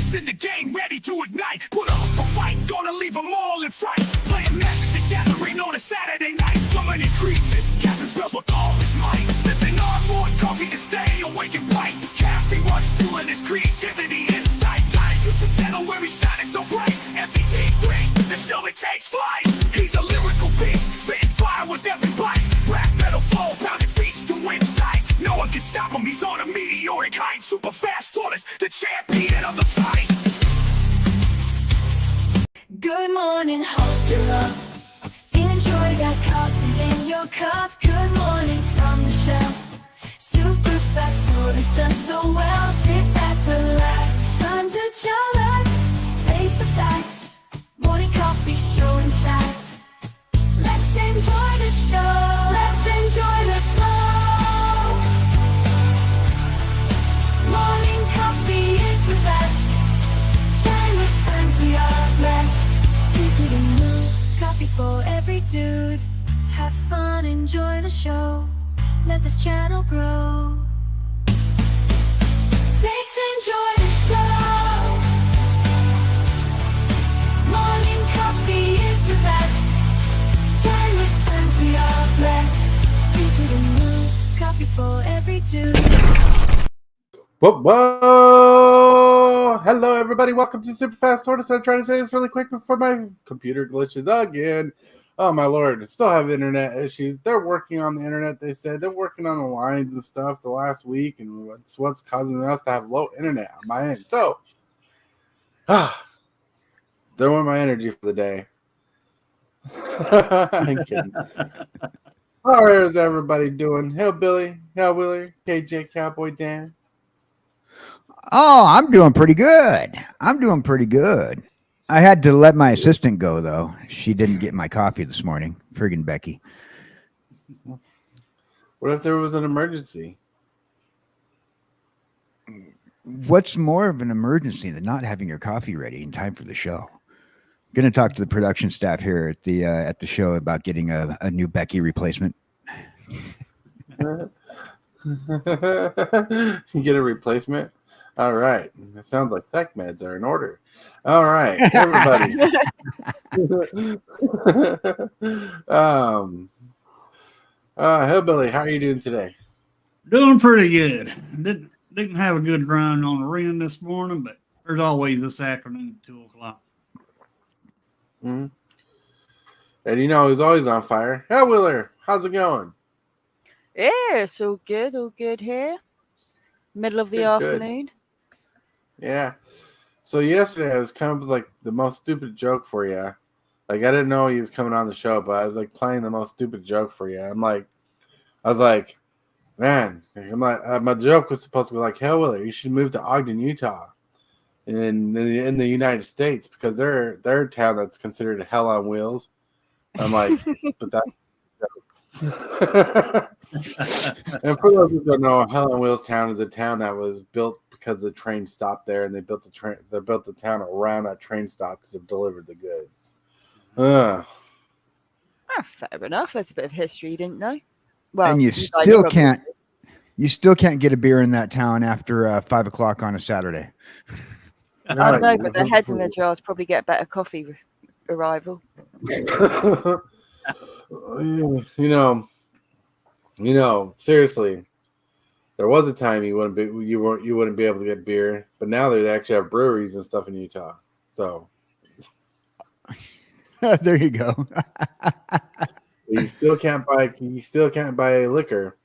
ace in the game, ready to ignite. Put up a fight, gonna leave them all in fright. Playing Magic the Gathering on a Saturday night. Summoning creatures, casting spells with all his might. Sipping on more coffee to stay awake and bright. Caffeine runs fueling his creativity inside. Got a YouTube channel where he's shining so bright. MTG3, the show that takes flight. He's a lyrical beast, spitting fire with every bite. Black metal flow, pounding beats to win sight. No one can stop him, he's on a meteoric height. Super fast tortoise, the champion of the fight. Good morning, hope you're up. Enjoy that coffee in your cup. Good morning from the shelf. Super fast tortoise does so well. Sit back, relax, time to chillax. Face the facts, morning coffee show intact. Let's enjoy the show, let's enjoy the flow. Morning coffee is the best. Chatting with friends, we are blessed. Into the mood, coffee for every dude. Have fun, enjoy the show. Let this channel grow. Let's enjoy the show. Morning coffee is the best. Chatting with friends, we are blessed. Into the mood, coffee for every dude. Whoa, whoa! Hello, everybody. Welcome to Super Fast Tortoise. I'm trying to say this really quick before my computer glitches again. Oh, my Lord. Still have internet issues. They're working on the internet, they said. They're working on the lines and stuff the last week, and what's causing us to have low internet on my end. So, there went my energy for the day. I'm kidding. How is everybody doing? Hillbilly, kjcowboydan. Oh, I'm doing pretty good. I had to let my assistant go, though. She didn't get my coffee this morning. Friggin' Becky. What if there was an emergency? What's more of an emergency than not having your coffee ready in time for the show? I'm going to talk to the production staff here at the show about getting a new Becky replacement. You get a replacement? All right. It sounds like sec meds are in order. All right, everybody. Hillbilly, how are you doing today? Doing pretty good. Didn't have a good grind on the rim this morning, but there's always this afternoon at 2 o'clock. Mm-hmm. And you know, he's always on fire. Willer, how's it going? Yeah, it's all good here. Middle of the afternoon. Yeah. So yesterday I was kind of like the most stupid joke for you. Like I didn't know he was coming on the show, but I was like playing the most stupid joke for you. I was like, man, my joke was supposed to go like, hell, Willer, you should move to Ogden, Utah, in the United States because they're a town that's considered hell on wheels. I'm like, but that's a joke. And for those who don't know, Hell on Wheels town is a town that was built because the train stopped there, and they built the town around that train stop because it delivered the goods. Fair enough. That's a bit of history you didn't know. Well, and you still can't get a beer in that town after 5 o'clock on a Saturday. I know, but the heads in the jars probably get better coffee arrival. You know, seriously, there was a time you wouldn't be able to get beer, but now they actually have breweries and stuff in Utah. So there you go. you still can't buy liquor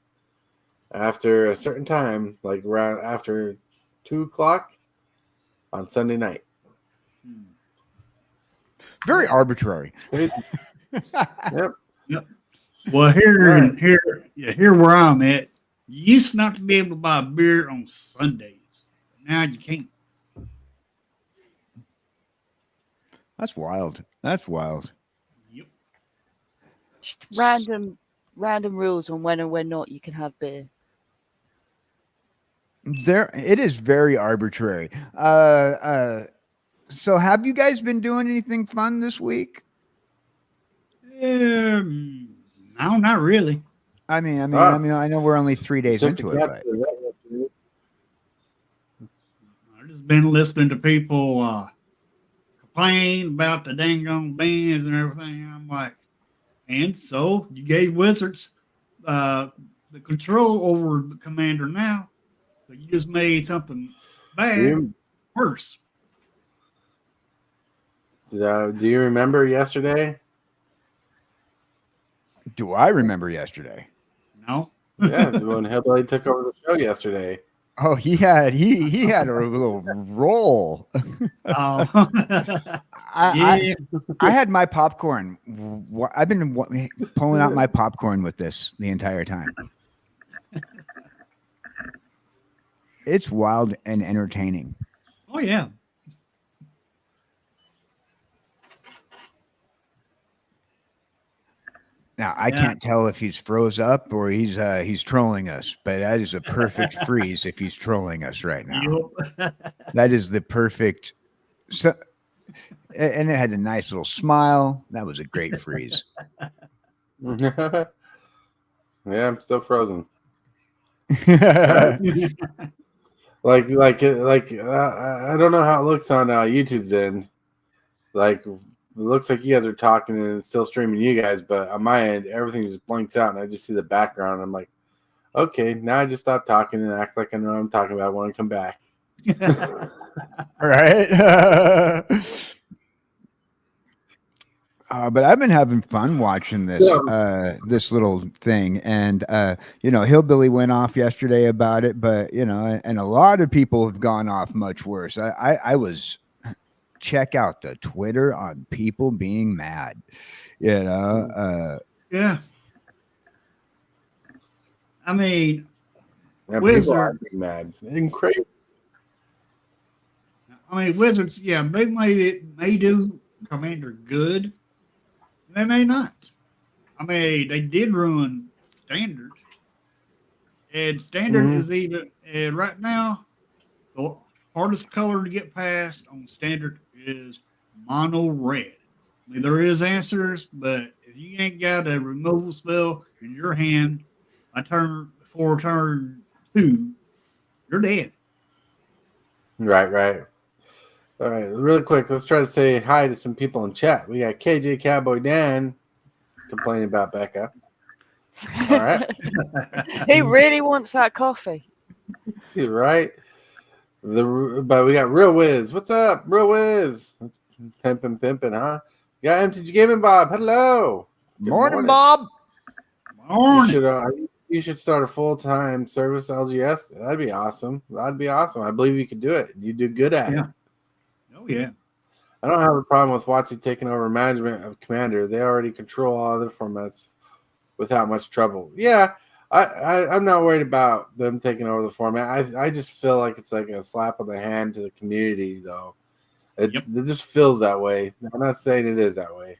after a certain time, like around after 2 o'clock on Sunday night. Very arbitrary. Yep. Well, here where I'm at, you used not to be able to buy beer on Sundays. Now you can't. That's wild. Yep. Just random rules on when and when not you can have beer. It is very arbitrary. So have you guys been doing anything fun this week? No, not really. I mean, I know we're only 3 days into it, but There's just been listening to people complain about the dang on bands and everything. I'm like, and so you gave Wizards the control over the commander now. So you just made something bad worse. Do you remember yesterday? Do I remember yesterday? No. Yeah, when Hillbilly took over the show yesterday. Oh, he had a little roll. Oh. I had my popcorn. I've been pulling out my popcorn with this the entire time. It's wild and entertaining. Oh yeah. Now I can't tell if he's froze up or he's trolling us, but that is a perfect freeze if he's trolling us right now. Yep. That is the perfect. So, and it had a nice little smile. That was a great freeze. Yeah, I'm still frozen. Like I don't know how it looks on YouTube's end. Like, it looks like you guys are talking and it's still streaming you guys, but on my end, everything just blinks out and I just see the background. I'm like, okay, now I just stop talking and act like I know what I'm talking about when I come back. Right. But I've been having fun watching this this little thing, and Hillbilly went off yesterday about it, but and a lot of people have gone off much worse. I was check out the Twitter on people being mad, Yeah. I mean, people are being mad and crazy. I mean, Wizards, yeah, they may do Commander good. They may not. I mean, they did ruin Standard. And Standard is even, right now, the hardest color to get past on Standard is mono red. I mean, there is answers, but if you ain't got a removal spell in your hand before turn 2, you're dead. Right. All right, really quick, let's try to say hi to some people in chat. We got kjcowboydan complaining about Becca. All right. He really wants that coffee. You're right. But we got Real Wiz. What's up, Real Wiz? It's pimping, huh? We got MTG Gaming Bob. Hello. Good morning, Bob. Morning. You should start a full-time service LGS. That'd be awesome. I believe you could do it. You do good at it. Oh, yeah. I don't have a problem with WotC taking over management of Commander. They already control all other formats without much trouble. Yeah, I'm not worried about them taking over the format. I just feel like it's like a slap on the hand to the community, though. It just feels that way. I'm not saying it is that way.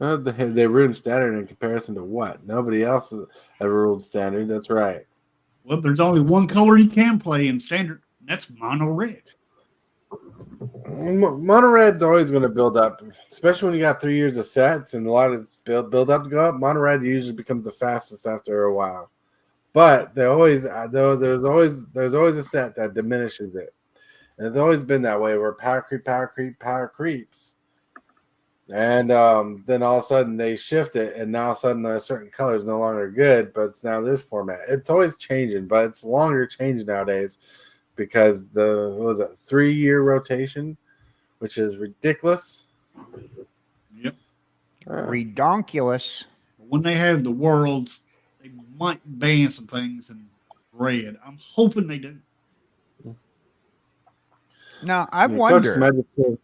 They ruined Standard in comparison to what? Nobody else has ever ruled Standard. That's right. Well, there's only one color you can play in Standard. That's mono red. Mono red's always going to build up, especially when you got 3 years of sets and a lot of build up to go up. Mono red usually becomes the fastest after a while, but there's always a set that diminishes it, and it's always been that way where power creeps, and then all of a sudden they shift it, and now all of a sudden a certain color is no longer good, but it's now this format. It's always changing, but it's longer changing nowadays. Because the 3-year rotation, which is ridiculous. Yep. Redonkulous. When they have the worlds, they might ban some things in red. I'm hoping they do. Now I wonder. Coach Magic says,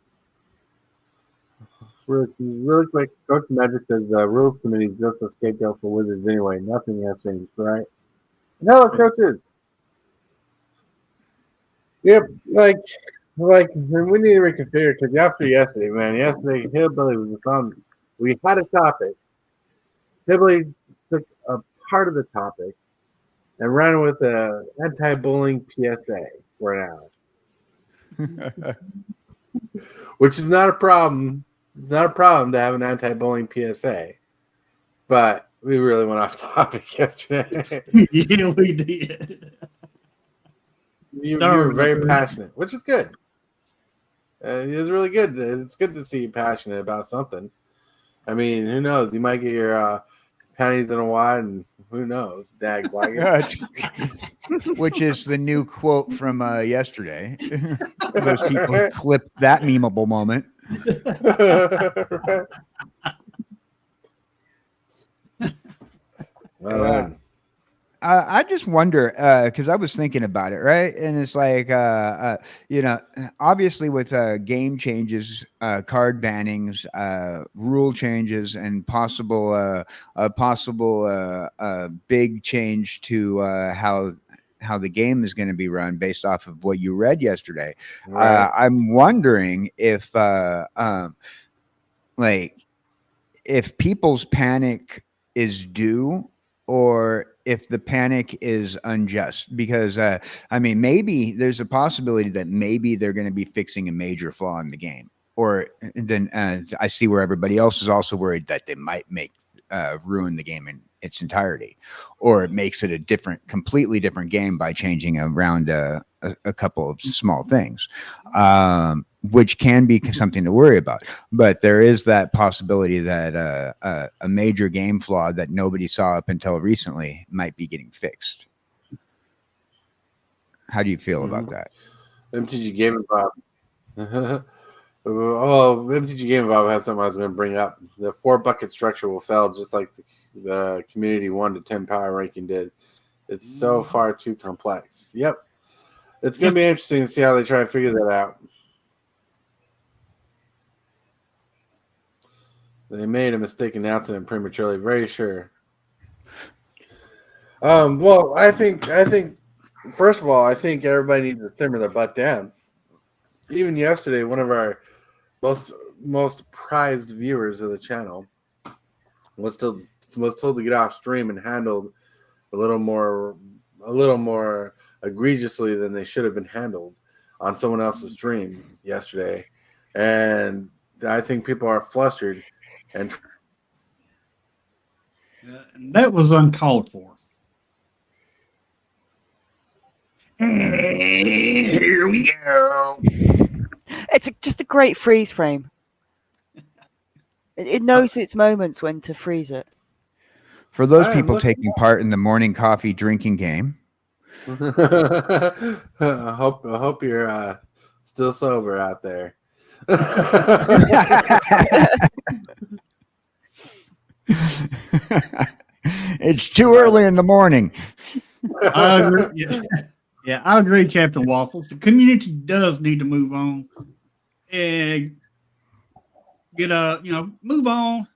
really quick. Coach Magic says the rules committee is just a scapegoat for Wizards anyway. Nothing has changed, right? No, coaches. Yep, like we need to reconfigure because yesterday, man. Yesterday, Hillbilly was just on. We had a topic. Hillbilly took a part of the topic and ran with an anti-bullying PSA for an hour, which is not a problem. It's not a problem to have an anti-bullying PSA, but we really went off topic yesterday. Yeah, we did. you were very passionate, which is good. It was really good. It's good to see you passionate about something. I mean, who knows? You might get your panties in a wad, and who knows? Dag which is the new quote from yesterday. For those people who clipped that memeable moment. I just wonder because I was thinking about it, right? And it's like, obviously with game changes, card bannings, rule changes, and possible big change to how the game is going to be run based off of what you read yesterday. Right. I'm wondering if if people's panic is due or if the panic is unjust, because I mean, maybe there's a possibility that maybe they're going to be fixing a major flaw in the game, or then I see where everybody else is also worried that they might ruin the game in its entirety, or it makes it a completely different game by changing around a couple of small things, which can be something to worry about. But there is that possibility that a major game flaw that nobody saw up until recently might be getting fixed. How do you feel about that? MTG Game Bob. Oh, MTG Game Bob has something I was going to bring up. The 4-bucket structure will fail just like the community 1 to 10 power ranking did. It's so far too complex. Yep. It's going to be interesting to see how they try to figure that out. They made a mistake announcing it prematurely, very sure. Well, I think first of all, I think everybody needs to simmer their butt down. Even yesterday, one of our most prized viewers of the channel was told to get off stream and handled a little more egregiously than they should have been handled on someone else's stream yesterday. And I think people are flustered and that was uncalled for. Here we go. It's just a great freeze frame. It knows its moments when to freeze it. For those people taking part in the morning coffee drinking game, I hope you're still sober out there. It's too early in the morning. I agree. Yeah, I agree, Captain Waffles. The community does need to move on and move on.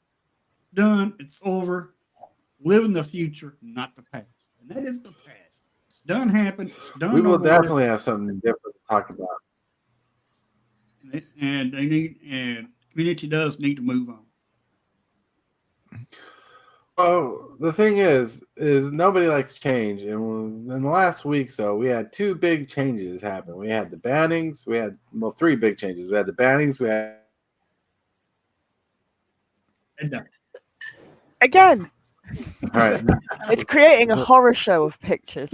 Done. It's over. Live in the future, not the past. And that is the past. It's done happened. It's done. We will definitely have something different to talk about. And community does need to move on. Well, the thing is nobody likes change, and in the last week so we had 2 big changes happen. We had the bannings. We had 3 big changes. We had the bannings. We had Again. All right. It's creating a horror show of pictures.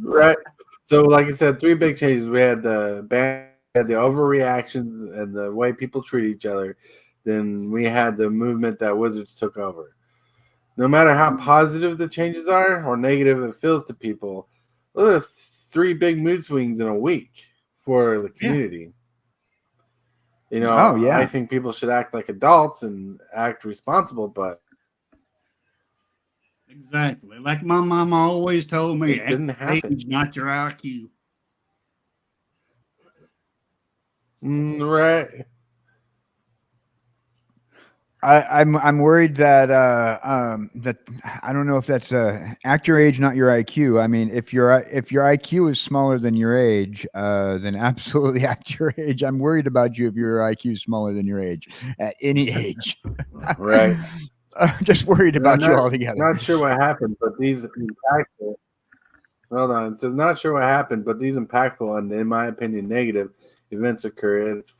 Right. So, like I said, 3 big changes. We had the ban, had the overreactions and the way people treat each other. Then we had the movement that Wizards took over. No matter how positive the changes are or negative it feels to people, those are 3 big mood swings in a week for the community. Yeah. I think people should act like adults and act responsible, but exactly. Like my mama always told me, it didn't happen. Age, not your IQ. Right. I'm worried that that I don't know if that's act your age, not your IQ. I mean, if your IQ is smaller than your age, then absolutely act your age. I'm worried about you if your IQ is smaller than your age at any age. Right. I'm just worried about you altogether. Not sure what happened, but these impactful. Hold on. It says not sure what happened, but these impactful and, in my opinion, negative events occur. It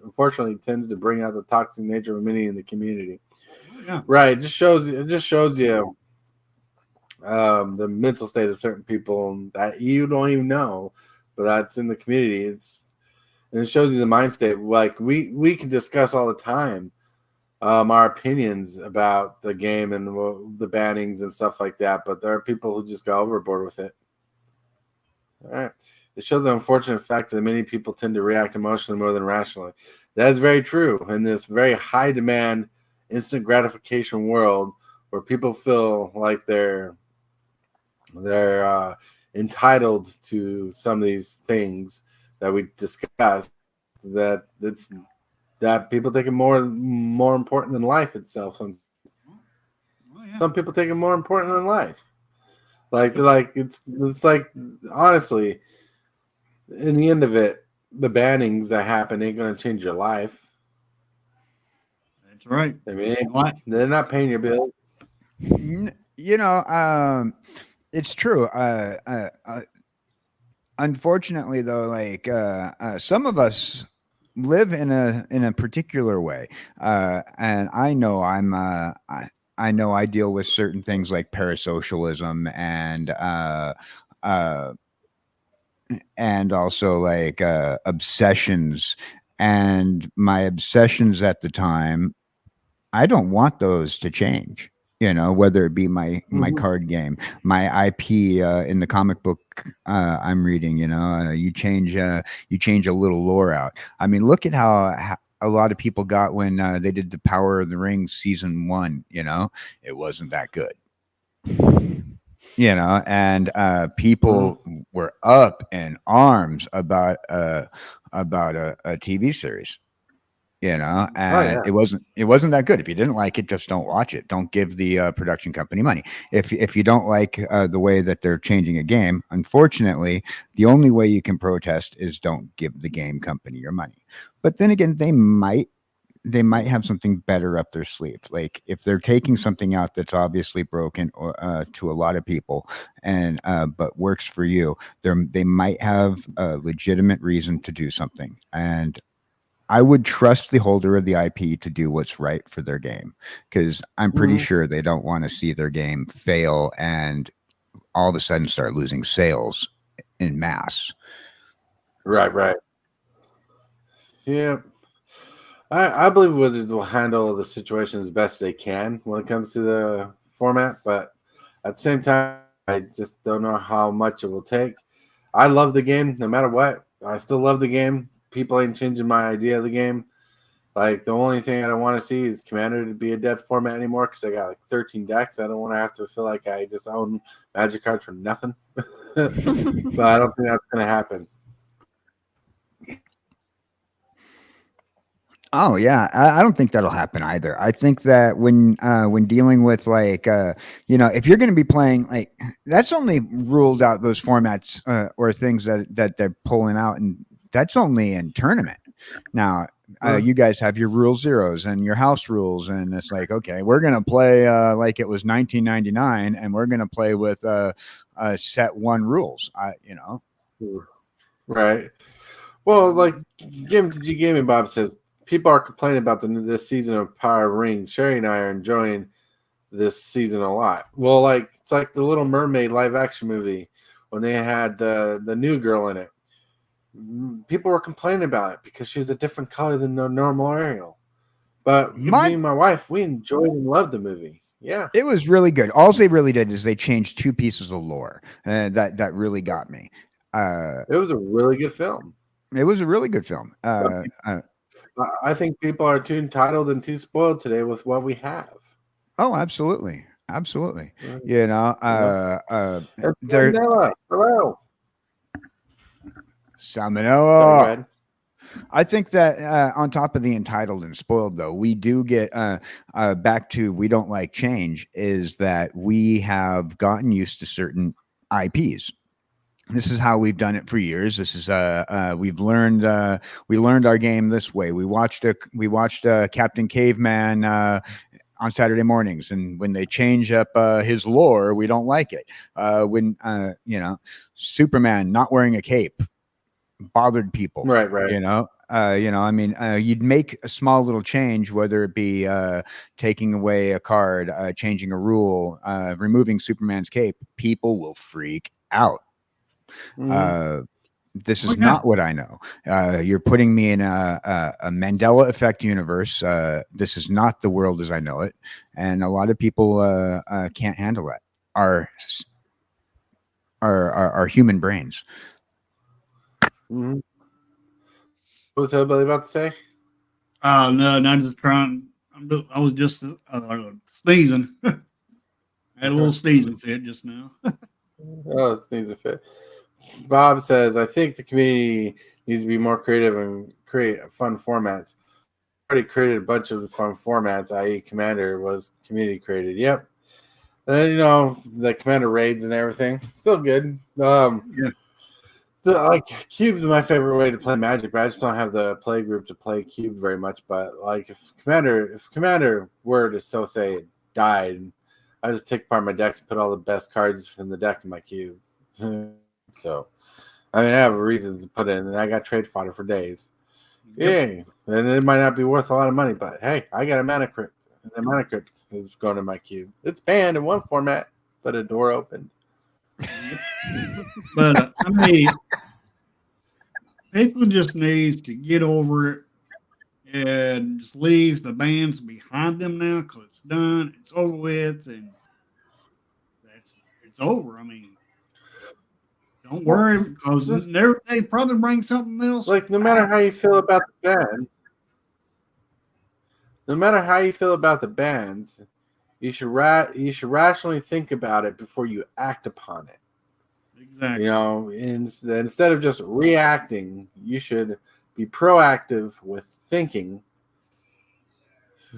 unfortunately tends to bring out the toxic nature of many in the community. Yeah. Right. It just shows you the mental state of certain people that you don't even know, but that's in the community. And it shows you the mind state. Like we can discuss all the time our opinions about the game and the bannings and stuff like that, but there are people who just go overboard with it. All right. It shows the unfortunate fact that many people tend to react emotionally more than rationally. That is very true in this very high demand, instant gratification world where people feel like they're entitled to some of these things that we discussed. That people take it more important than life itself. Some people take it more important than life. It's like, honestly, in the end of it, the bannings that happen ain't gonna change your life. That's right. I mean, they're not paying your bills. It's true. Unfortunately, though, like some of us live in a particular way, and I know I know I deal with certain things like parasocialism and also like obsessions, and my obsessions at the time, I don't want those to change. Whether it be my card game, my IP in the comic book I'm reading. You change a little lore out. I mean, look at how a lot of people got when they did the Power of the Rings season 1. It wasn't that good. And people were up in arms about a TV series. And it wasn't that good. If you didn't like it, just don't watch it. Don't give the production company money. If you don't like the way that they're changing a game, unfortunately, the only way you can protest is don't give the game company your money. But then again, they might have something better up their sleeve. Like if they're taking something out that's obviously broken or to a lot of people and but works for you, they might have a legitimate reason to do something. And I would trust the holder of the IP to do what's right for their game, because I'm pretty sure they don't want to see their game fail and all of a sudden start losing sales in mass. Right. Yeah. I believe Wizards will handle the situation as best they can when it comes to the format, but at the same time, I just don't know how much it will take. I love the game no matter what. I still love the game. People ain't changing my idea of the game. Like, the only thing I don't want to see is Commander to be a dead format anymore because I got like 13 decks. I don't want to have to feel like I just own Magic cards for nothing. But I don't think that's going to happen. Oh yeah, I don't think that'll happen either. I think that when dealing with like if you're going to be playing, like, that's only ruled out those formats or things that they're pulling out, and that's only in tournament. Now you guys have your rule zeros and your house rules, and it's like, okay, we're going to play like it was 1999, and we're going to play with set 1 rules. Right. Well, like GameTG Gaming Bob says, people are complaining about this season of Power of Rings. Sherry and I are enjoying this season a lot. Well, like, it's like the Little Mermaid live action movie when they had the new girl in it. People were complaining about it because she's a different color than the normal Ariel. But me and my wife, we enjoyed and loved the movie. Yeah, it was really good. All they really did is they changed 2 pieces of lore that really got me. It was a really good film. It was a really good film. I think people are too entitled and too spoiled today with what we have. Oh, absolutely. Hello. Salmonella. I think that on top of the entitled and spoiled, though, we do get back to we don't like change, is that we have gotten used to certain IPs. This is how we've done it for years. This is we learned our game this way. We watched Captain Caveman on Saturday mornings, and when they change up his lore, we don't like it. When Superman not wearing a cape bothered people. Right. I mean, you'd make a small little change, whether it be taking away a card, changing a rule, removing Superman's cape. People will freak out. This is not what I know. You're putting me in a Mandela effect universe. This is not the world as I know it, and a lot of people can't handle that. Our human brains. Mm-hmm. What was Hillbilly about to say? No, not just trying. I was just sneezing. I had a little sneezing fit just now. Oh, it needs a fit. Bob says, I think the community needs to be more creative and create fun formats. Already created a bunch of fun formats, i.e. Commander was community created. Yep. And then, the Commander raids and everything. Still good. Yeah. Still, like, Cube's my favorite way to play Magic, but I just don't have the play group to play Cube very much. But like if Commander were to so say died, I just take apart my decks and put all the best cards in the deck in my cubes. So, I mean, I have reasons to put in, and I got trade fodder for days. Yay. And it might not be worth a lot of money, but hey, I got a mana crypt. And the mana crypt is going to my cube. It's banned in one format, but a door opened. But I mean, people just need to get over it and just leave the bands behind them now because it's done, it's over with, and it's over. I mean, don't worry because they probably bring something else. Like, no matter how you feel about the bands, you should rationally think about it before you act upon it. Exactly. Instead of just reacting, you should be proactive with thinking.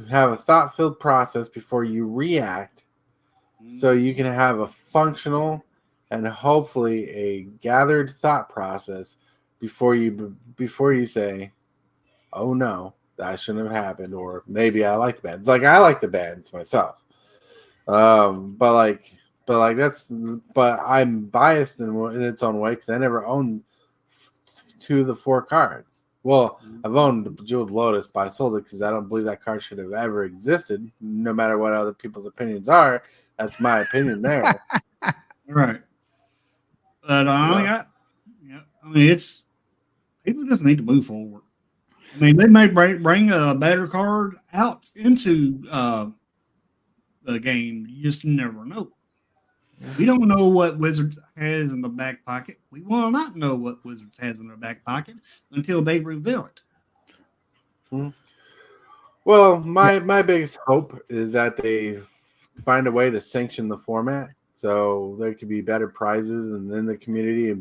Have a thought-filled process before you react, so you can have a functional and hopefully a gathered thought process before you say, "Oh no, that shouldn't have happened," or maybe I like the bands. Like, I like the bands myself, but I'm biased in its own way because I never owned 2 of the 4 cards. Well, I've owned the Jeweled Lotus, but I sold it because I don't believe that card should have ever existed, no matter what other people's opinions are. That's my opinion there. Right. But I mean, it's people just need to move forward. I mean, they may bring a better card out into the game. You just never know. We don't know what Wizards has in the back pocket. We will not know what Wizards has in their back pocket until they reveal it. Well, my biggest hope is that they find a way to sanction the format so there could be better prizes and then the community.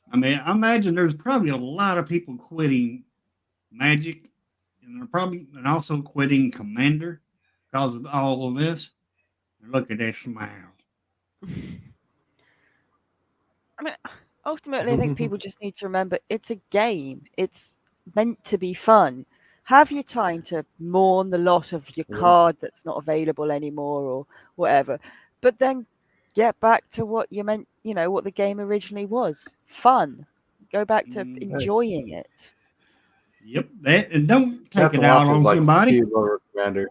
I mean, I imagine there's probably a lot of people quitting Magic, and also quitting Commander because of all of this. Look at that smile. I mean, ultimately, I think people just need to remember it's a game. It's meant to be fun. Have your time to mourn the loss of your card that's not available anymore or whatever, but then get back to what you meant, what the game originally was. Fun. Go back to enjoying it. Yep, and don't take Captain it out Waffles on somebody. Cube over Commander.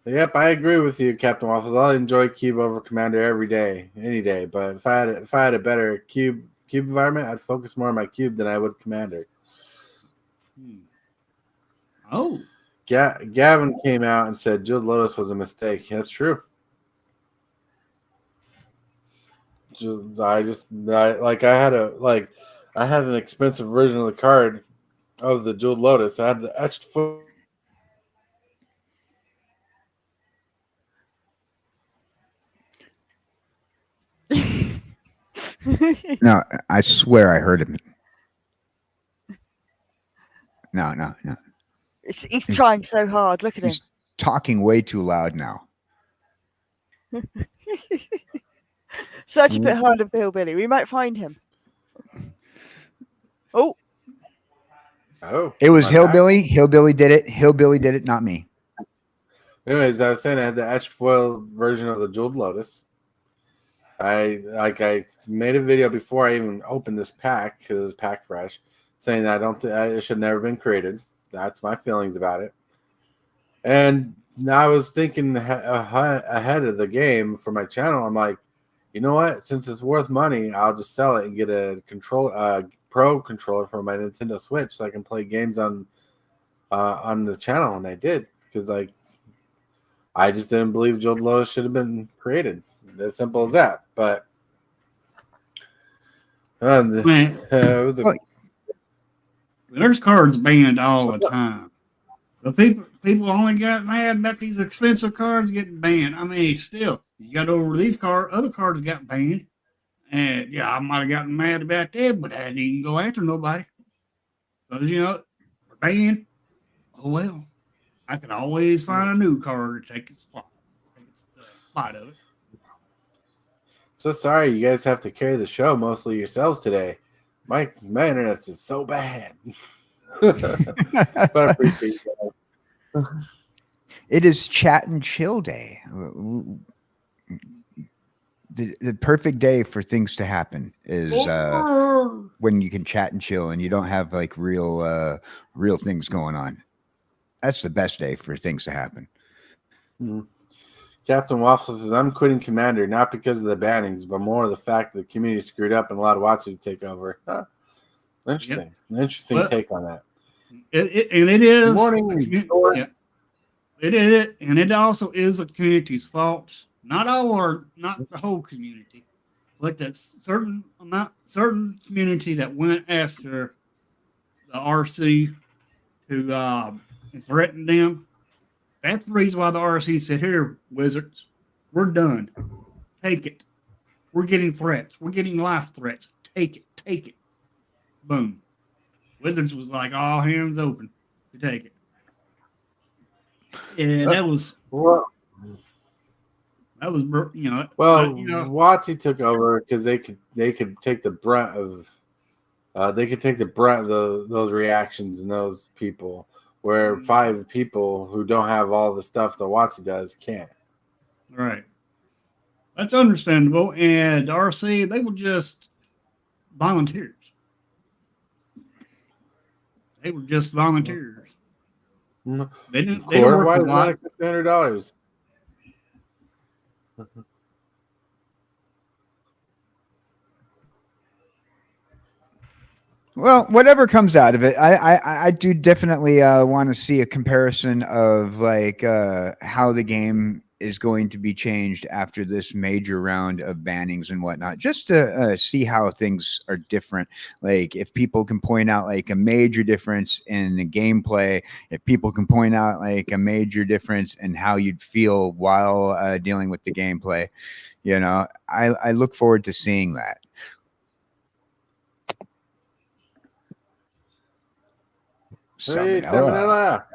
Yep, I agree with you, Captain Waffles. I'll enjoy Cube over Commander every day, any day. But if I had a better cube environment, I'd focus more on my cube than I would Commander. Oh, Gavin came out and said Jeweled Lotus was a mistake. That's true. I had an expensive version of the card of the Jeweled Lotus. I had the etched foot. No, I swear I heard him. No. He's trying so hard. Look at him. He's talking way too loud now. Search a bit harder for Hillbilly. We might find him. Oh. It was Hillbilly. Hillbilly did it. Hillbilly did it, not me. Anyways, I was saying I had the etched foil version of the Jeweled Lotus. I made a video before I even opened this pack because it was pack fresh, saying that I don't think it should have never been created. That's my feelings about it. And now I was thinking ahead of the game for my channel. I'm like, you know what? Since it's worth money, I'll just sell it and get a pro controller for my Nintendo Switch so I can play games on the channel. And I did, because like I just didn't believe Joe Lotus should have been created. As simple as that. But it was there's cards banned all the time. The people only got mad about these expensive cards getting banned. I mean, still, you got over these other cards got banned. And yeah, I might have gotten mad about that, but I didn't go after nobody. Because, you know, we're banned. Oh, well, I can always find a new card to take its spot. Spot of it. So sorry you guys have to carry the show mostly yourselves today. My internet is so bad. But I appreciate you guys. It is chat and chill day. The perfect day for things to happen is when you can chat and chill and you don't have like real things going on. That's the best day for things to happen. Mm-hmm. Captain Waffles says, I'm quitting Commander, not because of the bannings, but more of the fact that the community screwed up and allowed Watsu to take over. Huh. Interesting. Yep. Interesting take on that. It is. Good morning. Yeah. It is, and it also is a community's fault. Not the whole community, but that certain community that went after the RC to threaten them. That's the reason why the RC said, "Here, wizards, we're done. Take it. We're getting threats. We're getting life threats. Take it. Take it." Boom. Wizards was like, all hands open to take it. And that was, you know. Well, WotC took over because they could take the brunt of, those reactions and those people. Where 5 people who don't have all the stuff that WotC does can't. Right. That's understandable. And RC, they were just volunteers. They were just volunteers. They didn't work a lot. $600. Well, whatever comes out of it, I do definitely want to see a comparison of like how the game is going to be changed after this major round of bannings and whatnot, just to see how things are different. Like if people can point out like a major difference in the gameplay, if people can point out like a major difference in how you'd feel while dealing with the gameplay, you know, I look forward to seeing that. Hey, Salmonella.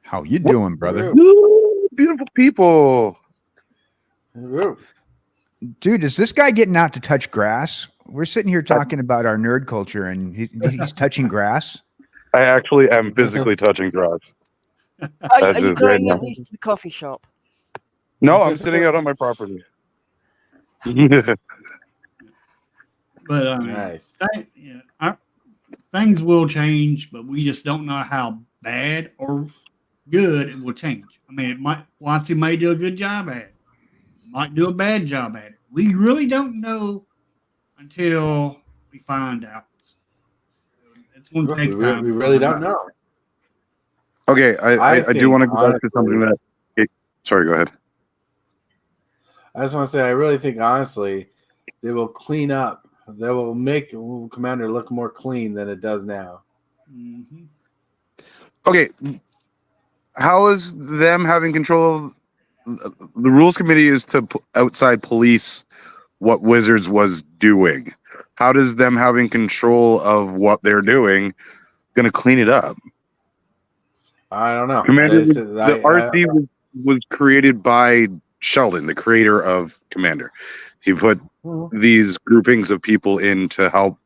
How you doing, brother? Ooh, beautiful people. Ooh. Dude, is this guy getting out to touch grass? We're sitting here talking about our nerd culture, and he's touching grass. I actually am physically touching grass. Are you going at least to the coffee shop? No, I'm sitting out on my property. But nice. Things will change, but we just don't know how bad or good it will change. I mean, WotC may do a good job at it, might do a bad job at it. We really don't know until we find out. It's going to take time. We really don't know. Okay, I do want to go back to something that. Sorry, go ahead. I just want to say, I really think honestly, they will clean up. They will make Commander look more clean than it does now. Mm-hmm. Okay, how is them having control of the rules committee is to outside police what Wizards was doing? How does them having control of what they're doing going to clean it up? I don't know. Commander, the RC was created by Sheldon, the creator of Commander. He put these groupings of people in to help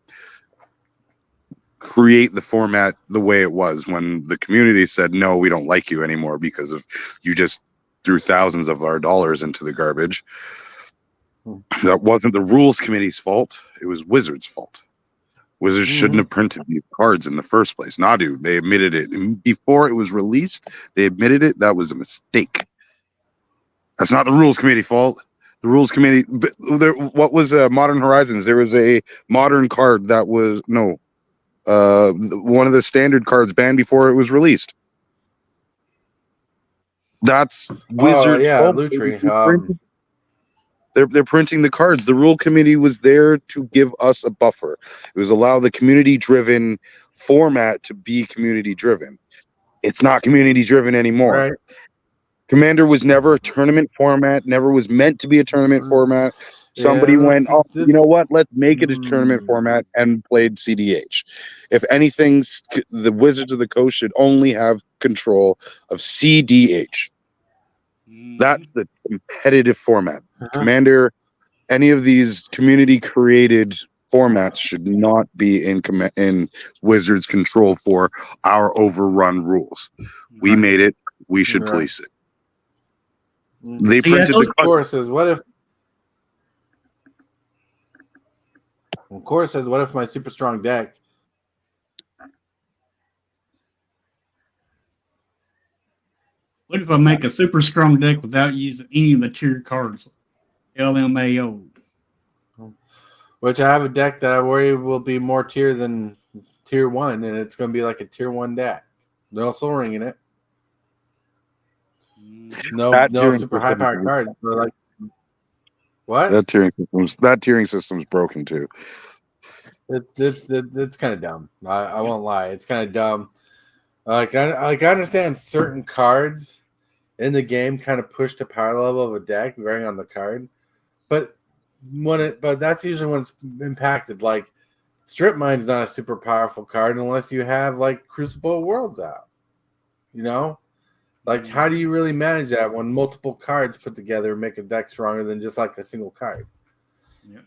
create the format the way it was when the community said, no, we don't like you anymore because of you just threw thousands of our dollars into the garbage. That wasn't the rules committee's fault. It was Wizards' fault. Wizards shouldn't have printed these cards in the first place. Nadu, they admitted it. And before it was released, they admitted it. That was a mistake. That's not the rules committee fault. The rules committee, what was Modern Horizons? There was a modern card that was, one of the standard cards banned before it was released. That's Wizard. Oh yeah, Lutri. They're printing the cards. The rule committee was there to give us a buffer. It was allow the community-driven format to be community-driven. It's not community-driven anymore. Right. Commander was never a tournament format. Never was meant to be a tournament format. Somebody went, oh, you know what? Let's make it a tournament format and played CDH. If anything, the Wizards of the Coast should only have control of CDH. That's the competitive format. Commander, any of these community-created formats should not be in Wizards' control for our overrun rules. We made it. We should police it. They printed the course says, what if? Of course says, what if my super strong deck? What if I make a super strong deck without using any of the tiered cards? LMAO. Which I have a deck that I worry will be more tier than tier 1, and it's going to be like a tier 1 deck. No Soul Ring in it. No super high powered cards. Like, what? That tiering system's broken too. It's kind of dumb. I won't lie. It's kind of dumb. I understand certain cards in the game kind of push the power level of a deck varying on the card, but that's usually when it's impacted. Like Strip Mine's not a super powerful card unless you have like Crucible Worlds out. You know, like how do you really manage that when multiple cards put together make a deck stronger than just like a single card? Yeah.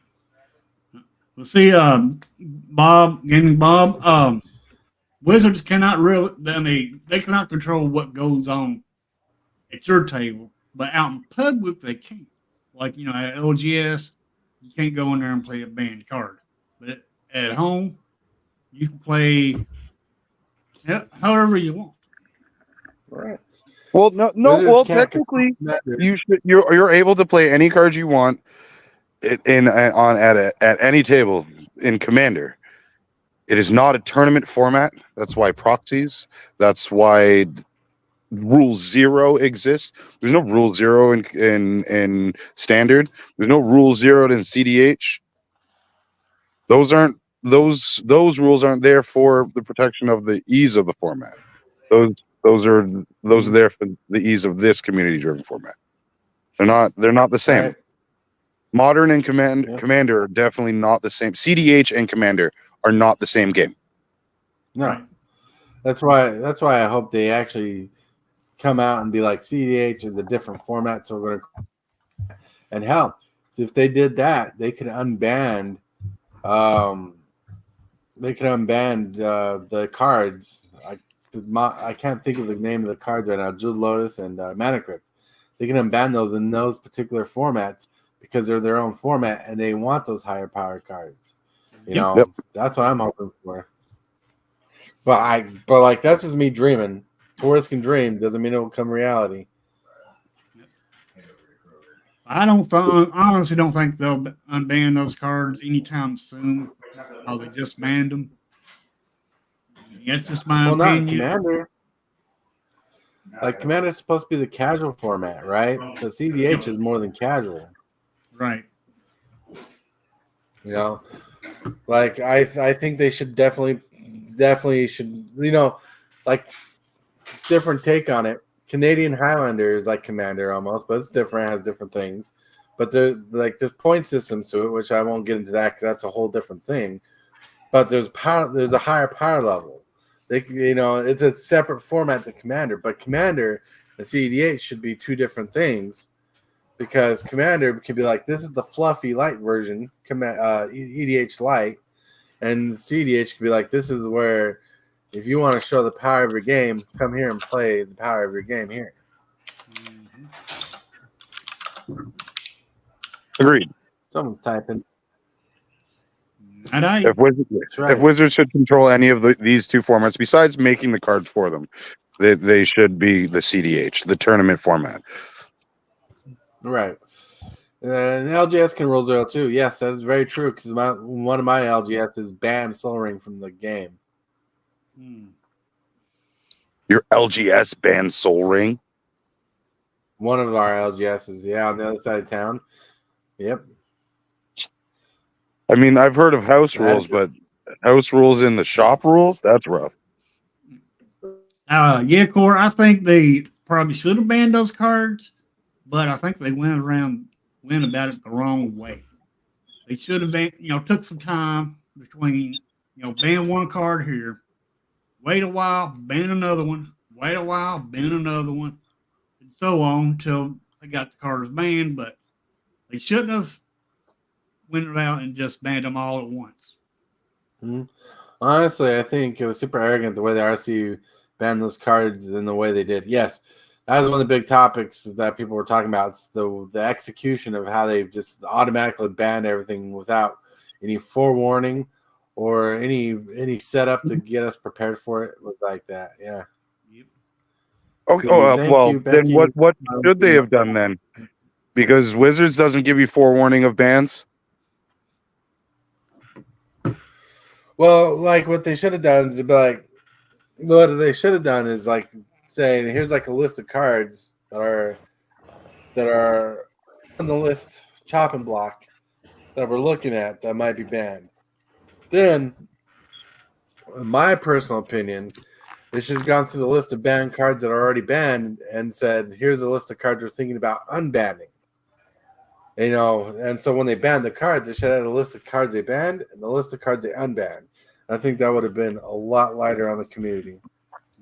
Well, see, Gaming Bob, Wizards cannot really, they cannot control what goes on at your table, but out in public they can. Like, at LGS, you can't go in there and play a banned card. But at home, you can play however you want. Right. Well, well, technically, you're able to play any cards you want at any table in Commander. It is not a tournament format. That's why proxies. That's why Rule 0 exists. There's no Rule 0 in Standard. There's no Rule 0 in CDH. Those rules aren't there for the protection of the ease of the format. Those are there for the ease of this community-driven format. They're not the same. Right. Modern and Commander are definitely not the same. CDH and Commander are not the same game. No. That's why I hope they actually come out and be like, CDH is a different format, so we're gonna. And hell, so if they did that, they could unban the cards. I can't think of the name of the cards right now. Jewel Lotus and Mana Crypt. They can unban those in those particular formats because they're their own format and they want those higher powered cards. That's what I'm hoping for. But like that's just me dreaming. Tourists can dream, doesn't mean it will come reality. I honestly don't think they'll unban those cards anytime soon. They just banned them. That's just my opinion. Not Commander. Like Commander is supposed to be the casual format, right? The CDH is more than casual. Right. Like I think they should definitely should, like different take on it. Canadian Highlander is like Commander almost, but it's different, it has different things. But there's point systems to it, which I won't get into that because that's a whole different thing. But there's a higher power level. It's a separate format than Commander, but Commander and CEDH should be two different things because Commander can be like, this is the fluffy light version, EDH light, and CEDH can be like, this is where if you want to show the power of your game, come here and play the power of your game here. Agreed. Someone's typing. And I, If Wizards, right. if Wizards should control any of these two formats besides making the cards for them, they should be the CDH, the tournament format. Right. And LGS can rule 0 too. Yes, that is very true. Because one of my LGS is banned Soul Ring from the game. Your LGS banned Soul Ring. One of our LGSs, yeah, on the other side of town. Yep. I mean, I've heard of house rules, but house rules in the shop rules, that's rough. yeah, Core, I think they probably should have banned those cards, but I think they went about it the wrong way. They should have been, took some time between, ban one card here, wait a while, ban another one, wait a while, ban another one, and so on until they got the cards banned. But they shouldn't have went out and just banned them all at once. Honestly, I think it was super arrogant the way the RCU banned those cards in the way they did. Yes, that was one of the big topics that people were talking about. It's the execution of how they just automatically banned everything without any forewarning or any setup to get us prepared for it. It was like that. Yeah. Okay. So, thank Well, you, then Becky. what should they have done then? Because Wizards doesn't give you forewarning of bans. Well, like what they should have done is be like, what they should have done is like saying, here's like a list of cards that are on the list chopping block that we're looking at that might be banned. Then, in my personal opinion, they should have gone through the list of banned cards that are already banned and said, here's a list of cards we're thinking about unbanning. And so when they banned the cards, they should have had a list of cards they banned and a list of cards they unbanned. I think that would have been a lot lighter on the community.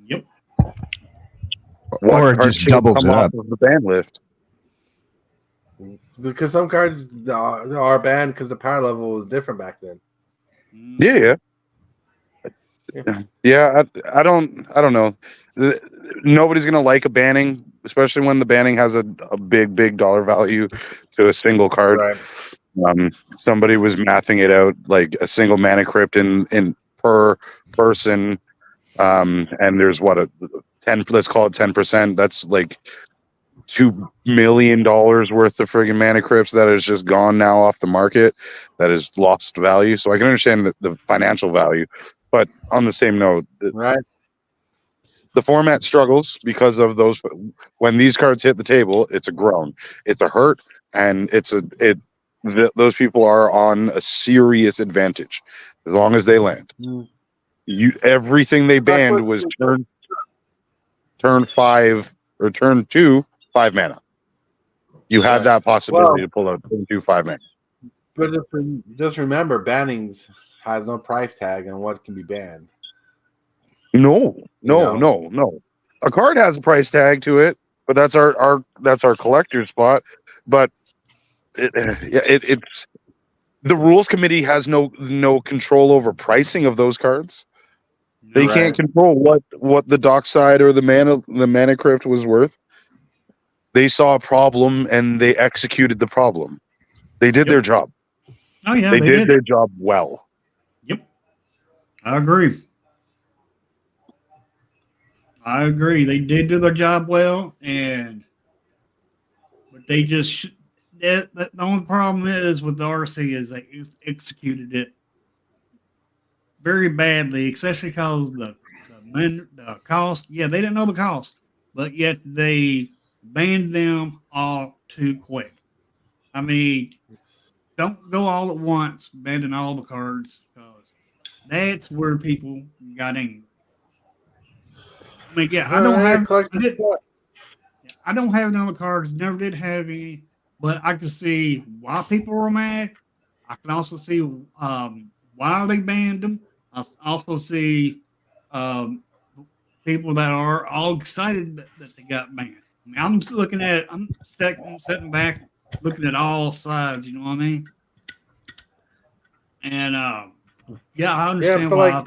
Yep. Or it just doubles it up. Of the ban list. Because some cards are banned because the power level was different back then. Yeah. I don't know. Nobody's gonna like a banning, especially when the banning has a big dollar value to a single card. Right. Somebody was mathing it out, like a single mana crypt in per person, and there's what a 10. Let's call it 10%. That's like $2 million worth of friggin' mana crypts that has just gone now off the market, that has lost value. So I can understand the financial value, but on the same note, Right. the format struggles because of those. When these cards hit the table, it's a groan, it's a hurt, and those people are on a serious advantage as long as they land. Everything they banned was turn 5 or turn 2 5 mana. You have that possibility to pull out turn 2 5 mana. But just remember, bannings has no price tag on what can be banned. No. A card has a price tag to it, but that's our collector spot. But it's the rules committee has no control over pricing of those cards. They can't control what the dockside or the mana crypt was worth. They saw a problem and they executed the problem. They did their job. Oh yeah, they did their job well. Yep, I agree. They did do their job well, but they just the only problem is with the RC is they executed it very badly, especially because the cost. Yeah, they didn't know the cost, but yet they banned them all too quick. I mean, don't go all at once, banning all the cards, because that's where people got angry. I mean, yeah, I don't have none of the cards, never did have any, but I can see why people were mad. I can also see why they banned them. I also see people that are all excited that they got banned. I mean, I'm just looking at it. I'm sitting back, looking at all sides. You know what I mean? And yeah, I understand. Yeah, but like,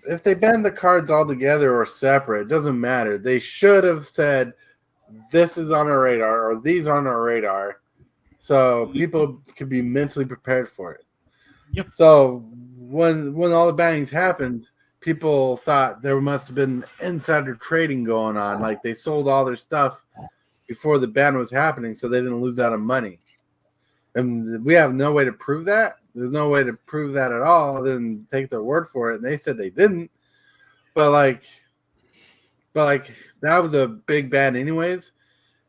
if they ban the cards all together or separate, it doesn't matter. They should have said, "This is on our radar," or "These are on our radar," so people could be mentally prepared for it. Yep. So when all the bannings happened, people thought there must have been insider trading going on, like they sold all their stuff before the ban was happening, so they didn't lose out on money. And we have no way to prove that. There's no way to prove that at all, other than take their word for it. And they said they didn't, but like that was a big ban anyways.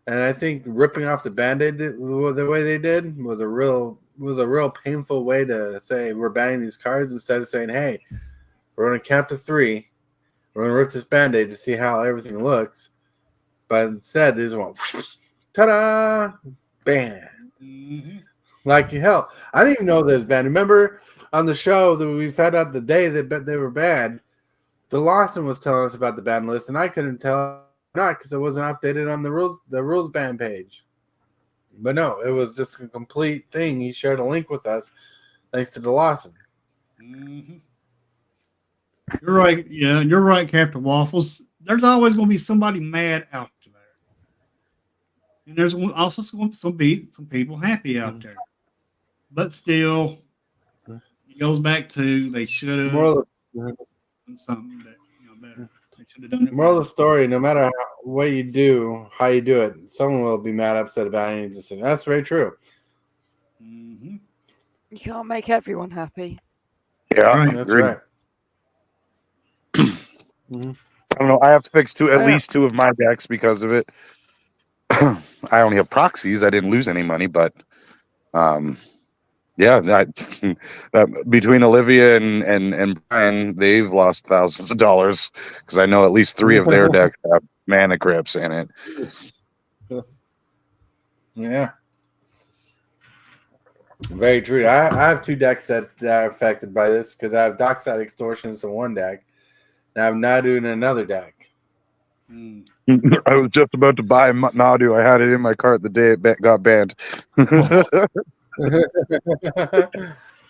And I think ripping off the Band-Aid the way they did was a real painful way to say we're banning these cards, instead of saying, hey, we're going to count to 3. We're going to rip this Band-Aid to see how everything looks. But instead, they just went, ta-da, ban. Mm-hmm. Like hell. I didn't even know they was banned. Remember on the show that we found out the day that they were banned, the Lawson was telling us about the ban list, and I couldn't tell not because it wasn't updated on the rules ban page. But no, it was just a complete thing. He shared a link with us thanks to the Lawson. Mm-hmm. You're right. Yeah, you're right, Captain Waffles. There's always going to be somebody mad out there, and there's also some people happy out there. But still, it goes back to they should have done something that better. They should have done it. Moral of the story: no matter what you do, how you do it, someone will be mad, upset about any decision. That's very true. Mm-hmm. You can't make everyone happy. Yeah, Right. That's agreed. right. I don't know. I have to fix at least 2 of my decks because of it. I only have proxies. I didn't lose any money, but yeah, that between Olivia and Brian, they've lost thousands of dollars because I know at least 3 of their decks have mana crypts in it. Yeah. Very true. I have 2 decks that are affected by this because I have Dockside Extortions in one deck, and I have Nadu in another deck. I was just about to buy Nadu. I had it in my cart the day it got banned.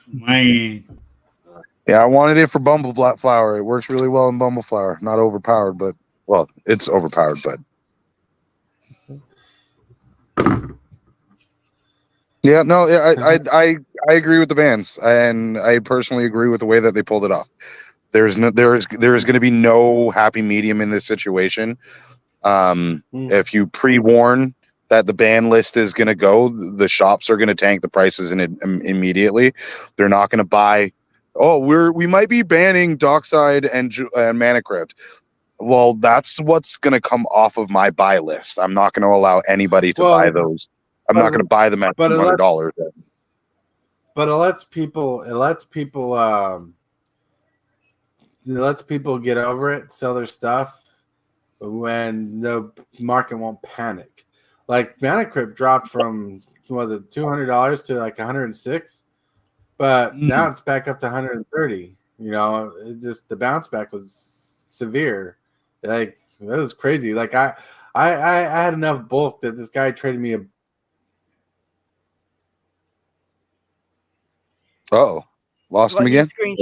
Man. Yeah, I wanted it for Bumbleflower. It works really well in Bumbleflower. Not overpowered, but well, it's overpowered, but yeah, no, I agree with the bans, and I personally agree with the way that they pulled it off. There is going to be no happy medium in this situation. If you pre-warn that the ban list is going to go, the shops are going to tank the prices in it immediately. They're not going to buy. Oh, we might be banning Dockside and Mana Crypt. Well, that's what's going to come off of my buy list. I'm not going to allow anybody to buy those. I'm not going to buy them at $200. But it lets people get over it, sell their stuff when the market won't panic. Like Mana Crypt dropped from $200 to like $106, but now it's back up to $130. You know, it just the bounce back was severe. Like it was crazy. Like I had enough bulk that this guy traded me a. Oh, lost him again. Can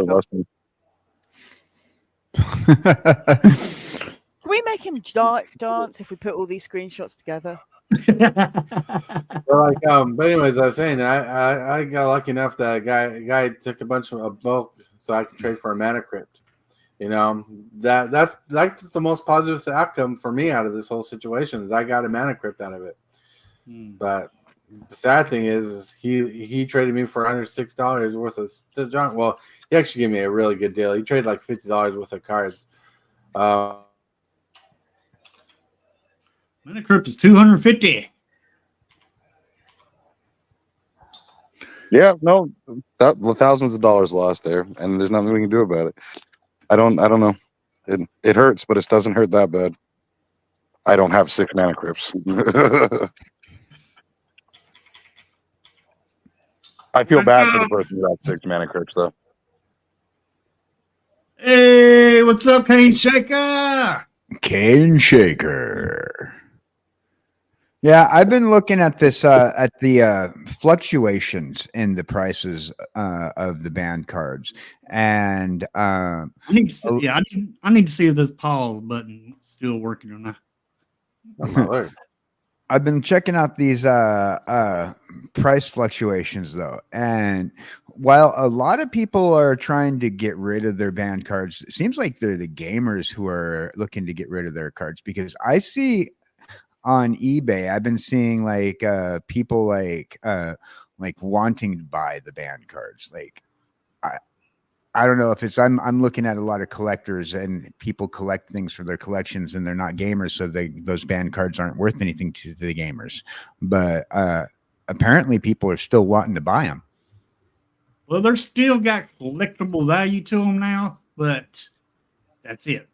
we make him dance if we put all these screenshots together? But anyways, I was saying I got lucky enough that a guy took a bunch of bulk so I could trade for a Mana Crypt. You know, that's the most positive outcome for me out of this whole situation is I got a Mana Crypt out of it. But the sad thing is he traded me for $106 worth of junk. Well, he actually gave me a really good deal. He traded like $50 worth of cards. Mana Crypt is $250. Yeah, no, thousands of dollars lost there, and there's nothing we can do about it. I don't know. It hurts, but it doesn't hurt that bad. I don't have 6 Mana Crypts. I feel bad for the person who has 6 Mana Crypts, though. Hey, what's up, Cane Shaker? Cane Shaker. Yeah, I've been looking at this at the fluctuations in the prices of the band cards, and I need to see if this pause button is still working or not. Oh my Lord. I've been checking out these price fluctuations though, and while a lot of people are trying to get rid of their banned cards, it seems like they're the gamers who are looking to get rid of their cards, because I see on eBay, I've been seeing like people like wanting to buy the banned cards. Like I don't know if it's I'm looking at a lot of collectors, and people collect things for their collections and they're not gamers, so those banned cards aren't worth anything to the gamers. But apparently people are still wanting to buy them. Well, they're still got collectible value to them now, but that's it.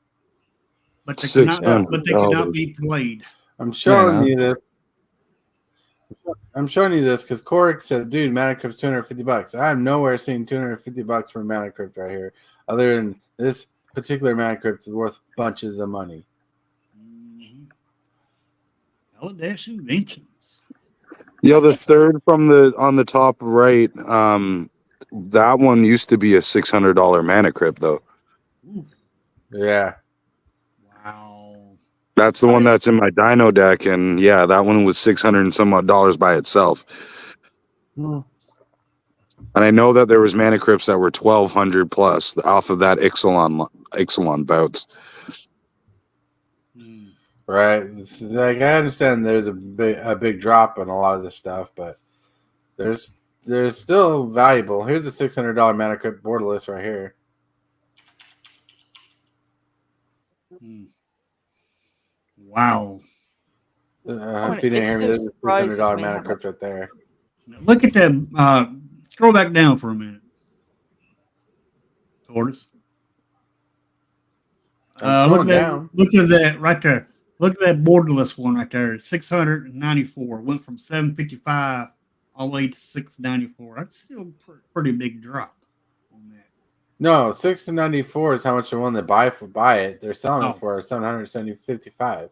But they cannot be played. I'm showing you this. I'm showing you this because Cork says, "Dude, Mana Crypt's $250. I'm nowhere seeing $250 for Mana Crypt right here, other than this particular Mana Crypt is worth bunches of money." Kaladesh Inventions. Yeah, the third from on the top right, that one used to be a $600 Mana Crypt though. Ooh. Yeah. Wow. That's the one that's in my Dino deck, and yeah, that one was $600 and some odd dollars by itself. And I know that there was Mana Crypts that were $1,200 plus off of that Ixalan bouts. Right. It's like I understand there's a big drop in a lot of this stuff, but there's still valuable. Here's a $600 Mana Crypt borderless right here. Wow. If you didn't hear me, there's a $600 Mana Crypt right there. Look at that. Scroll back down for a minute. Tortoise. Look at that right there. Look at that borderless one right there. 694 went from 755 all the way to 694. That's still a pretty big drop on that. No, 694 is how much the one that buy it. They're selling it for $755.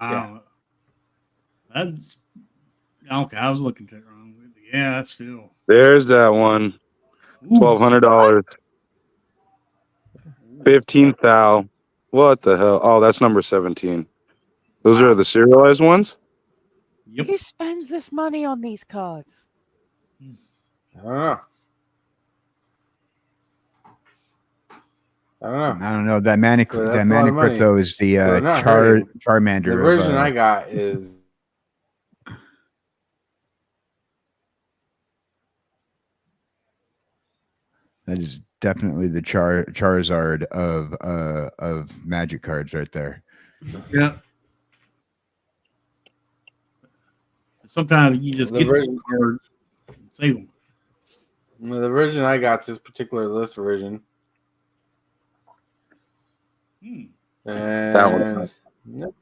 Yeah. That's okay. I was looking at it wrong. Yeah, that's still. There's that one. $1,200. 15,000. What the hell? Oh, that's number 17. Those are the serialized ones? Yep. Who spends this money on these cards? I don't know. I don't know. That Mana Crypt though is the Charmander. The version I got is. That is definitely the Charizard of Magic cards right there. Yeah. Sometimes you just get the card and save them. The version I got is this particular list version. And that one. Yep.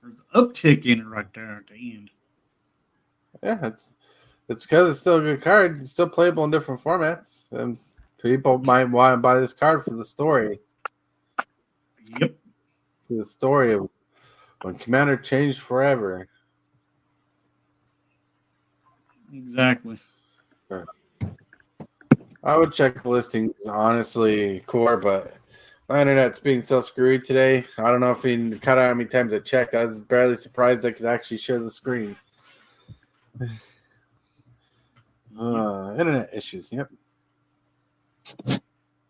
There's an uptick in it right there at the end. Yeah, it's because it's still a good card. It's still playable in different formats. And people might want to buy this card for the story. Yep. For the story of when Commander changed forever. Exactly. I would check the listings, honestly, Core, but my internet's being so screwy today. I don't know if you cut out how many times I checked. I was barely surprised I could actually share the screen. Internet issues, yep.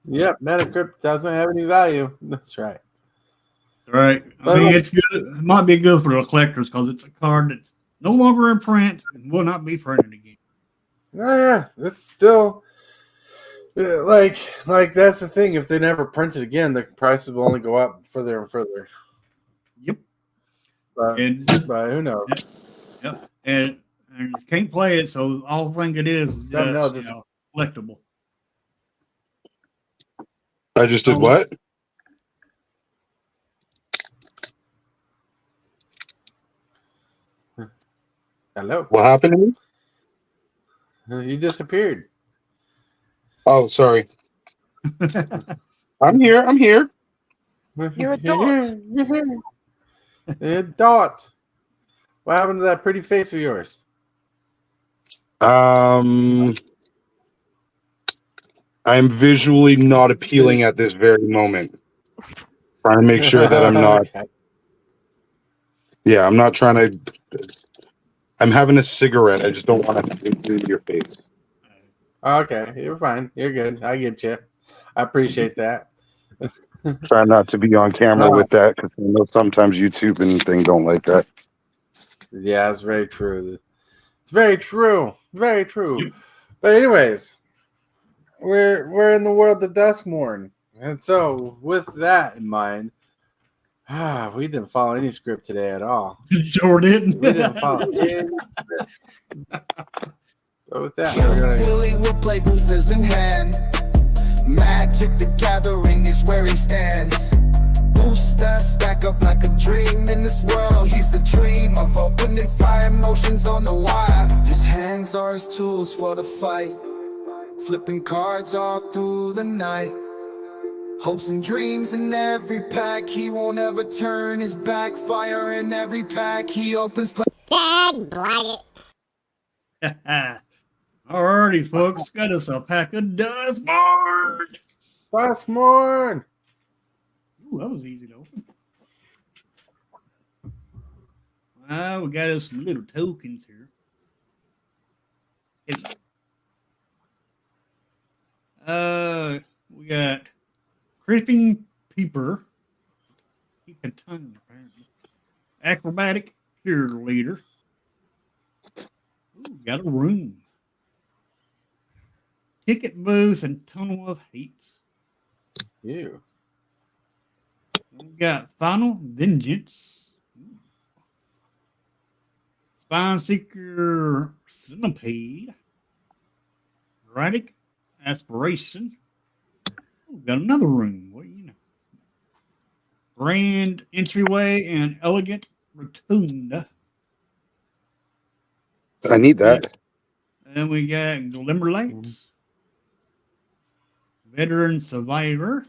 Yep, Mana Crypt doesn't have any value. That's right. Right. I mean, it's good. It might be good for the collectors because it's a card that's no longer in print and will not be printed again. Oh yeah, it's still like that's the thing. If they never print it again, the prices will only go up further and further. Yep. But who knows? Yep. And you can't play it, so all thing it is collectible. I just did what? Hello. What happened to me? You disappeared. Oh, sorry. I'm here. You're a dot. A dot. What happened to that pretty face of yours? I'm visually not appealing at this very moment. Trying to make sure that I'm not. Okay. Yeah, I'm not trying to I'm having a cigarette. I just don't want to have it through your face. Okay, you're fine. You're good. I get you. I appreciate that. Try not to be on camera with that because I know sometimes YouTube and thing don't like that. Yeah, it's very true. It's very true. Very true. Yep. But anyways, we're in the world of Duskmorn. And so with that in mind, we didn't follow any script today at all. Sure didn't. We didn't follow any script. So with that, we're gonna Willie will play bruises in hand. Magic the Gathering is where he stands. Booster stack up like a dream in this world. He's the dream of opening fire emotions on the wire. His hands are his tools for the fight. Flipping cards all through the night. Hopes and dreams in every pack. He won't ever turn his back. Fire in every pack. He opens. Alrighty, folks. Got us a pack of Duskmorn. Duskmorn. Ooh, that was easy to open. Well, we got us some little tokens here. We got Creeping Peeper. He can tongue, apparently. Acrobatic Cheerleader. Ooh, got a room. Ticket booth and Tunnel of Hate. You. We got Final Vengeance. Ooh. Spine Seeker Centipede. Erratic Aspiration. Ooh, got another room. What do you know? Grand Entryway and Elegant Rotunda. I need that. And we got Glimmerlight. Veteran Survivor.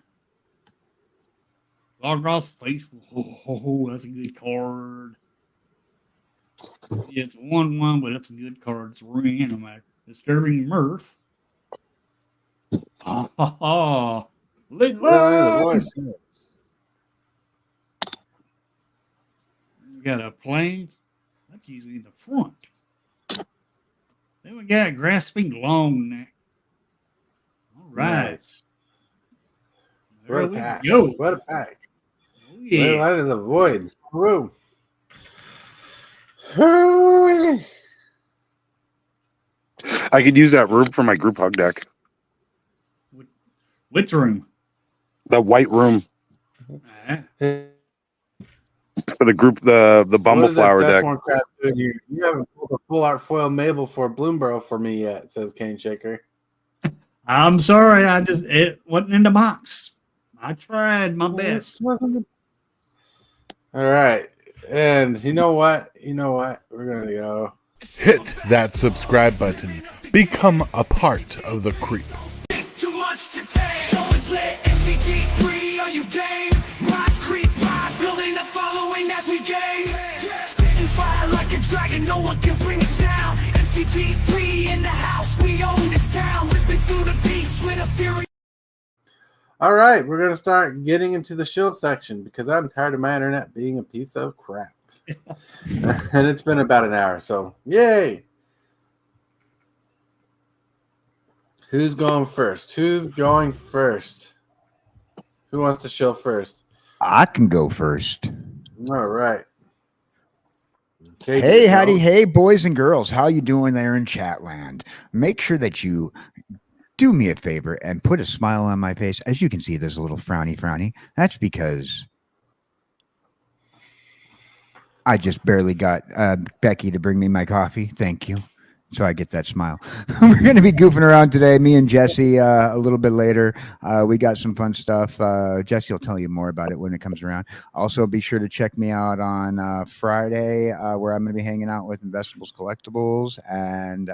Logros Faithful. Oh, that's a good card. Yeah, it's a 1/1, but it's a good card. It's random. Disturbing Mirth. Ha ha ha. We got a Plains. That's usually in the front. Then we got Grasping Long Neck. All right. Nice. There What a we pack. go. What a pack. Oh, yeah. Right in the void. Woo. Woo. I could use that room for my group hug deck. Which room? The white room Ah, for the group, the Bumbleflower deck. Crap doing here? You haven't pulled a full art foil Mabel for Bloomborough for me yet, says Cane Shaker. I'm sorry. It wasn't in the box. I tried my best. All right. And you know what? We're going to go. Hit that subscribe button. Become a part of the creep. Too much to take. So it's lit. MTG3, are you game? Rise, creep, rise. Building a following as we gain. Spitting fire like a dragon. No one can bring us down. MTG3 in the house. We own this town. Ripping through the beats with a fury. All right. We're going to start getting into the shield section because I'm tired of my internet being a piece of crap. And it's been about an hour. So, yay. Who's going first? Who wants to show first? I can go first. All right. Okay, Hey, howdy, hey, boys and girls. How you doing there in Chatland? Make sure that you do me a favor and put a smile on my face. As you can see, there's a little frowny. That's because I just barely got Becky to bring me my coffee. Thank you. So I get that smile. We're going to be goofing around today, me and Jesse, a little bit later. We got some fun stuff. Jesse will tell you more about it when it comes around. Also, be sure to check me out on Friday, where I'm going to be hanging out with Investables Collectibles. And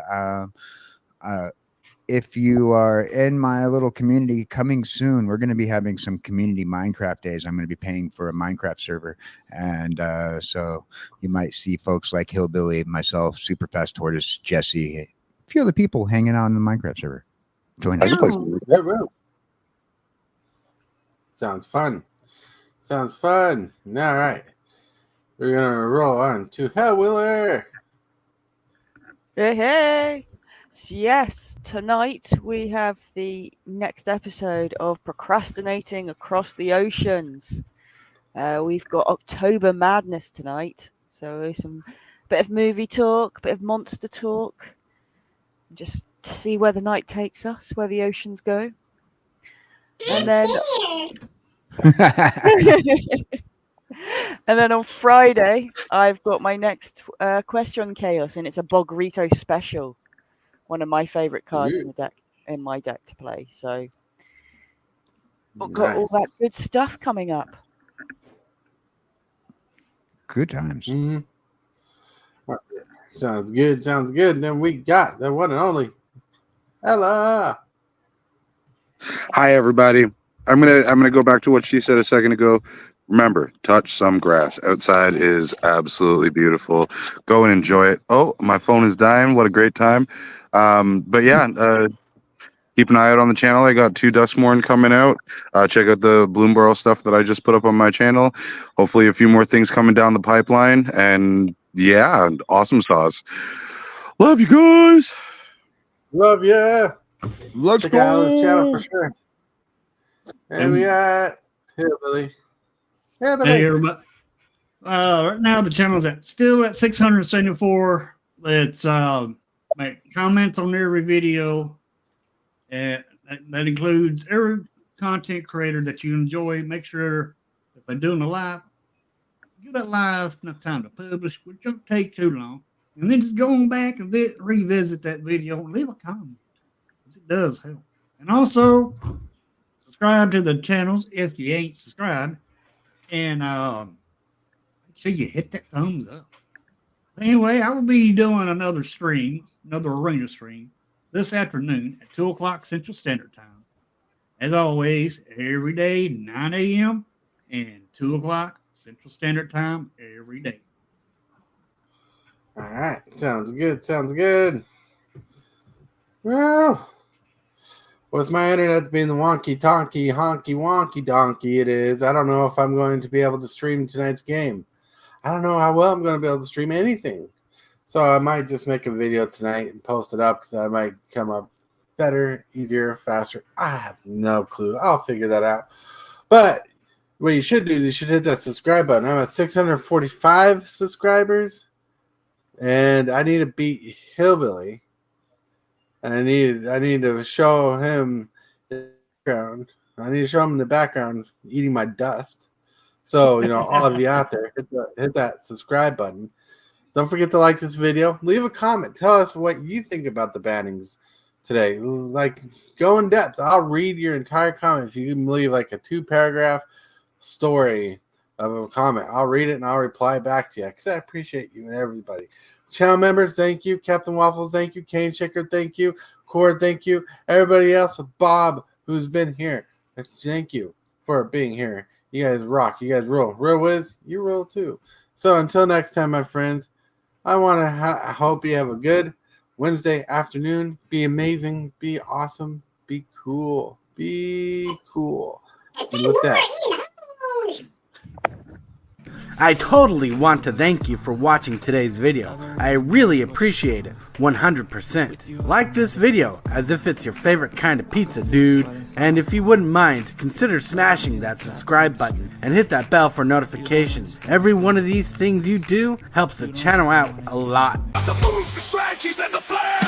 if you are in my little community coming soon, we're going to be having some community Minecraft days. I'm going to be paying for a Minecraft server. And so you might see folks like Hillbilly, myself, Superfast Tortoise, Jesse, a few other people hanging out on the Minecraft server. Join us. Sounds fun. All right. We're going to roll on to Hellwiller. Hey, hey. So yes, tonight we have the next episode of Procrastinating Across the Oceans. We've got October Madness tonight, so some bit of movie talk, bit of monster talk, just to see where the night takes us, where the oceans go, and then and then on Friday I've got my next question on Chaos, and it's a Bogrito special. One of my favorite cards in the deck, in my deck to play. So we've got all that Nice. good stuff coming up. Good times. Mm-hmm. Sounds good. Sounds good. And then we got the one and only Ella. Hi, everybody. I'm gonna go back to what she said a second ago. Remember, touch some grass. Outside is absolutely beautiful. Go and enjoy it. Oh, my phone is dying. What a great time. But yeah, keep an eye out on the channel. I got 2 Duskmorn coming out. Check out the Bloomborough stuff that I just put up on my channel. Hopefully a few more things coming down the pipeline. And yeah, awesome sauce. Love you guys. Love ya. Let's Check out this channel for go. sure. And we got Hillbilly. Hillbilly. Hey, everybody. Right now the channel's still at 674. Let's make comments on every video. And that includes every content creator that you enjoy. Make sure if they're doing a live, give that live enough time to publish, which don't take too long. And then just go on back and revisit that video and leave a comment. It does help. And also subscribe to the channels if you ain't subscribed. And make sure you hit that thumbs up. Anyway, I will be doing another stream, another arena stream, this afternoon at 2 o'clock Central Standard Time. As always, every day, 9 a.m. and 2 o'clock Central Standard Time every day. All right. Sounds good. Sounds good. Well, with my internet being the wonky tonky honky wonky donkey it is, I don't know if I'm going to be able to stream tonight's game. I don't know how well I'm going to be able to stream anything. So I might just make a video tonight and post it up because I might come up better, easier, faster. I have no clue. I'll figure that out. But what you should do is you should hit that subscribe button. I'm at 645 subscribers. And I need to beat Hillbilly. And I need to show him the background. I need to show him in the background eating my dust. So, all of you out there, hit that subscribe button. Don't forget to like this video. Leave a comment. Tell us what you think about the bannings today. Like, go in depth. I'll read your entire comment. If you can leave like a 2-paragraph story of a comment, I'll read it and I'll reply back to you because I appreciate you and everybody. Channel members, thank you. Captain Waffles, thank you. Cane Shaker, thank you. Cord, thank you. Everybody else with Bob who's been here, thank you for being here. You guys rock. You guys rule. Real Wiz, you rule too. So until next time, my friends, I want to hope you have a good Wednesday afternoon. Be amazing. Be awesome. Be cool. Be cool. And with that, I totally want to thank you for watching today's video. I really appreciate it, 100%. Like this video as if it's your favorite kind of pizza, dude. And if you wouldn't mind, consider smashing that subscribe button and hit that bell for notifications. Every one of these things you do helps the channel out a lot. The moves, the strategies, and the flair.